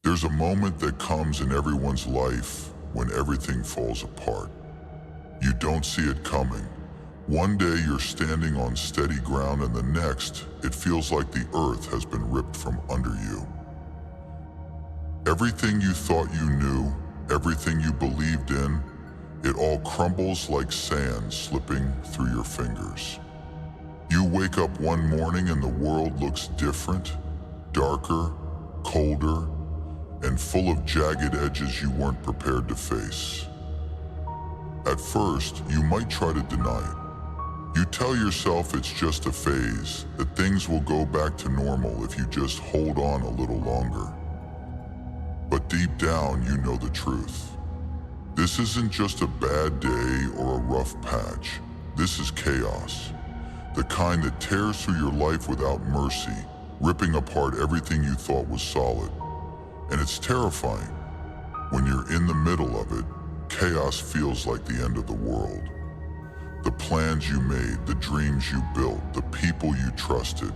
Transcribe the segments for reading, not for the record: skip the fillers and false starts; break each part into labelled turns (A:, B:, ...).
A: There's a moment that comes in everyone's life when everything falls apart. You don't see it coming. One day you're standing on steady ground and the next, it feels like the earth has been ripped from under you. Everything you thought you knew, everything you believed in, it all crumbles like sand slipping through your fingers. You wake up one morning and the world looks different, darker, colder, and full of jagged edges you weren't prepared to face. At first, you might try to deny it. You tell yourself it's just a phase, that things will go back to normal if you just hold on a little longer. But deep down, you know the truth. This isn't just a bad day or a rough patch. This is chaos. The kind that tears through your life without mercy, ripping apart everything you thought was solid. And it's terrifying. When you're in the middle of it, chaos feels like the end of the world. The plans you made, the dreams you built, the people you trusted,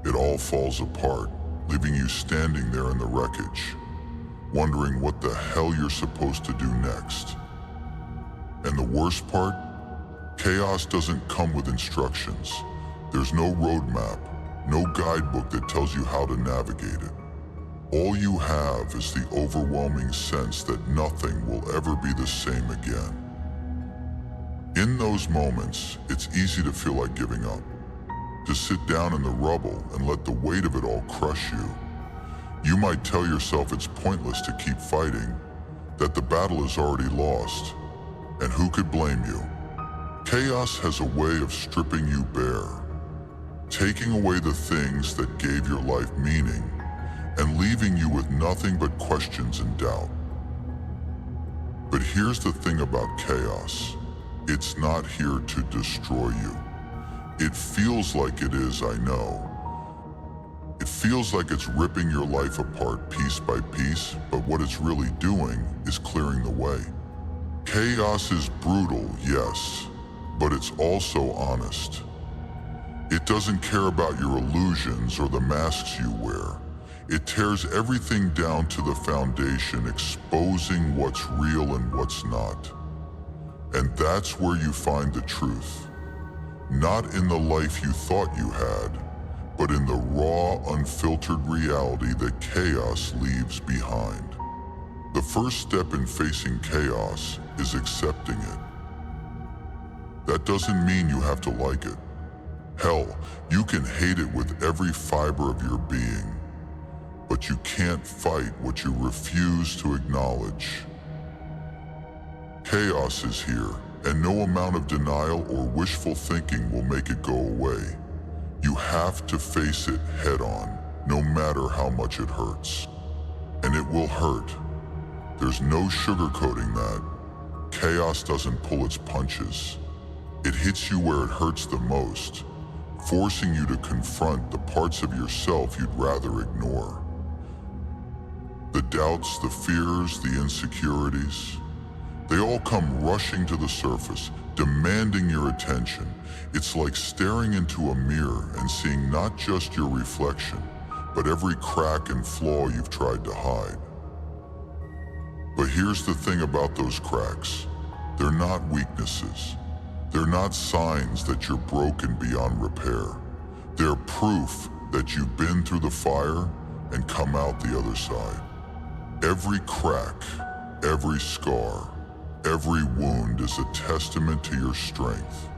A: it all falls apart, leaving you standing there in the wreckage, wondering what the hell you're supposed to do next. And the worst part? Chaos doesn't come with instructions. There's no roadmap, no guidebook that tells you how to navigate it. All you have is the overwhelming sense that nothing will ever be the same again. In those moments, it's easy to feel like giving up, to sit down in the rubble and let the weight of it all crush you. You might tell yourself it's pointless to keep fighting, that the battle is already lost, and who could blame you? Chaos has a way of stripping you bare, taking away the things that gave your life meaning, and leaving you with nothing but questions and doubt. But here's the thing about chaos. It's not here to destroy you. It feels like it is, I know. It feels like it's ripping your life apart piece by piece, but what it's really doing is clearing the way. Chaos is brutal, yes, but it's also honest. It doesn't care about your illusions or the masks you wear. It tears everything down to the foundation, exposing what's real and what's not. And that's where you find the truth. Not in the life you thought you had, but in the raw, unfiltered reality that chaos leaves behind. The first step in facing chaos is accepting it. That doesn't mean you have to like it. Hell, you can hate it with every fiber of your being. But you can't fight what you refuse to acknowledge. Chaos is here, and no amount of denial or wishful thinking will make it go away. You have to face it head on, no matter how much it hurts. And it will hurt. There's no sugarcoating that. Chaos doesn't pull its punches. It hits you where it hurts the most, forcing you to confront the parts of yourself you'd rather ignore. The doubts, the fears, the insecurities, they all come rushing to the surface, demanding your attention. It's like staring into a mirror and seeing not just your reflection, but every crack and flaw you've tried to hide. But here's the thing about those cracks. They're not weaknesses. They're not signs that you're broken beyond repair. They're proof that you've been through the fire and come out the other side. Every crack, every scar, every wound is a testament to your strength.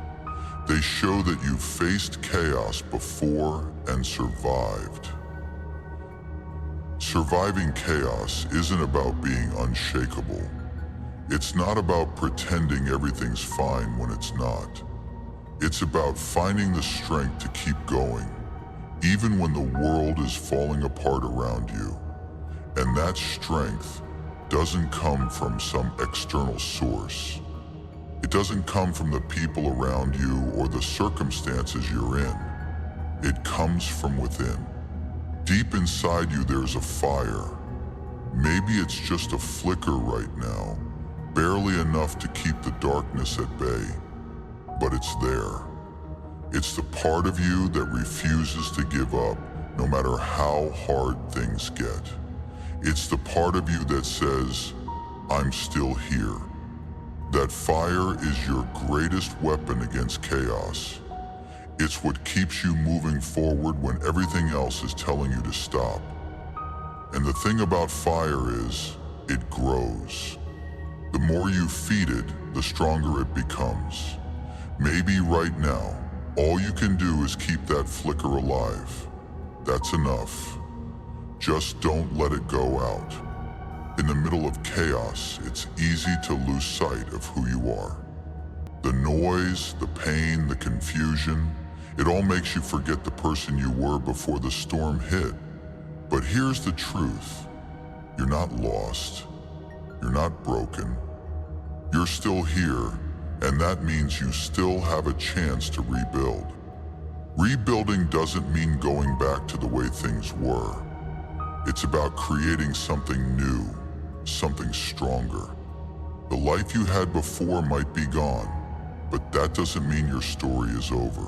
A: They show that you've faced chaos before and survived. Surviving chaos isn't about being unshakable. It's not about pretending everything's fine when it's not. It's about finding the strength to keep going, even when the world is falling apart around you. And that strength doesn't come from some external source. It doesn't come from the people around you or the circumstances you're in. It comes from within. Deep inside you there's a fire. Maybe it's just a flicker right now, barely enough to keep the darkness at bay, but it's there. It's the part of you that refuses to give up, no matter how hard things get. It's the part of you that says, I'm still here. That fire is your greatest weapon against chaos. It's what keeps you moving forward when everything else is telling you to stop. And the thing about fire is, it grows. The more you feed it, the stronger it becomes. Maybe right now, all you can do is keep that flicker alive. That's enough. Just don't let it go out. In the middle of chaos, it's easy to lose sight of who you are. The noise, the pain, the confusion, it all makes you forget the person you were before the storm hit. But here's the truth. You're not lost. You're not broken. You're still here, and that means you still have a chance to rebuild. Rebuilding doesn't mean going back to the way things were. It's about creating something new, something stronger. The life you had before might be gone, but that doesn't mean your story is over.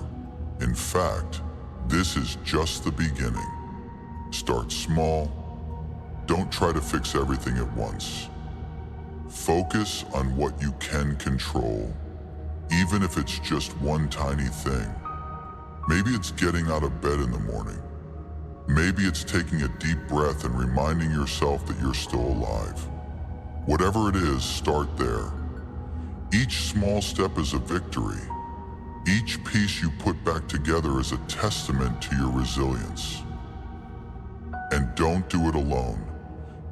A: In fact, this is just the beginning. Start small. Don't try to fix everything at once. Focus on what you can control, even if it's just one tiny thing. Maybe it's getting out of bed in the morning. Maybe it's taking a deep breath and reminding yourself that you're still alive. Whatever it is, start there. Each small step is a victory. Each piece you put back together is a testament to your resilience. And don't do it alone.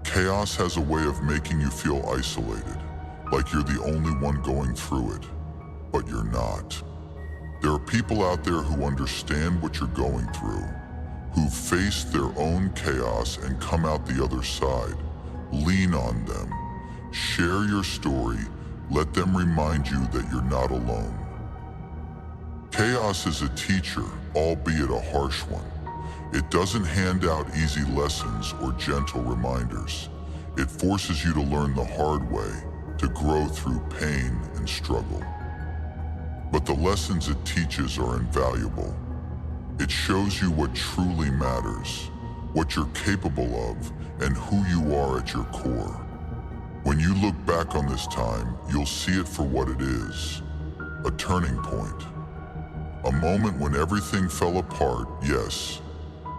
A: Chaos has a way of making you feel isolated, like you're the only one going through it. But you're not. There are people out there who understand what you're going through, who've faced their own chaos and come out the other side. Lean on them. Share your story. Let them remind you that you're not alone. Chaos is a teacher, albeit a harsh one. It doesn't hand out easy lessons or gentle reminders. It forces you to learn the hard way, to grow through pain and struggle. But the lessons it teaches are invaluable. It shows you what truly matters, what you're capable of, and who you are at your core. When you look back on this time, you'll see it for what it is, a turning point. A moment when everything fell apart, yes,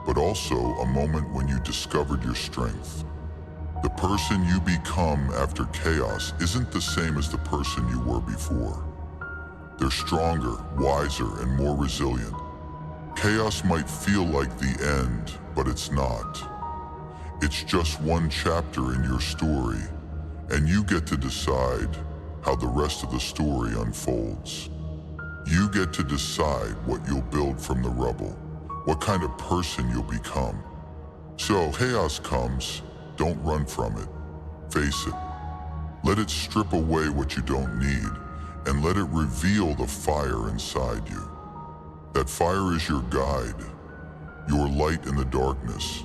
A: but also a moment when you discovered your strength. The person you become after chaos isn't the same as the person you were before. They're stronger, wiser, and more resilient. Chaos might feel like the end, but it's not. It's just one chapter in your story, and you get to decide how the rest of the story unfolds. You get to decide what you'll build from the rubble, what kind of person you'll become. So, chaos comes, don't run from it. Face it. Let it strip away what you don't need, and let it reveal the fire inside you. That fire is your guide, your light in the darkness.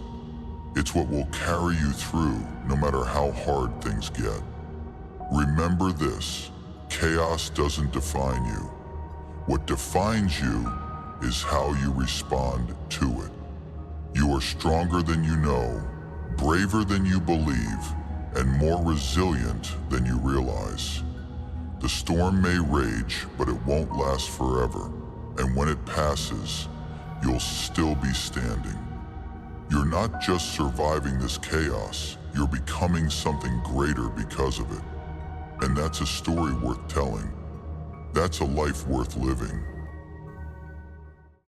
A: It's what will carry you through, no matter how hard things get. Remember this, chaos doesn't define you. What defines you is how you respond to it. You are stronger than you know, braver than you believe, and more resilient than you realize. The storm may rage, but it won't last forever. And when it passes, you'll still be standing. You're not just surviving this chaos, you're becoming something greater because of it. And that's a story worth telling. That's a life worth living.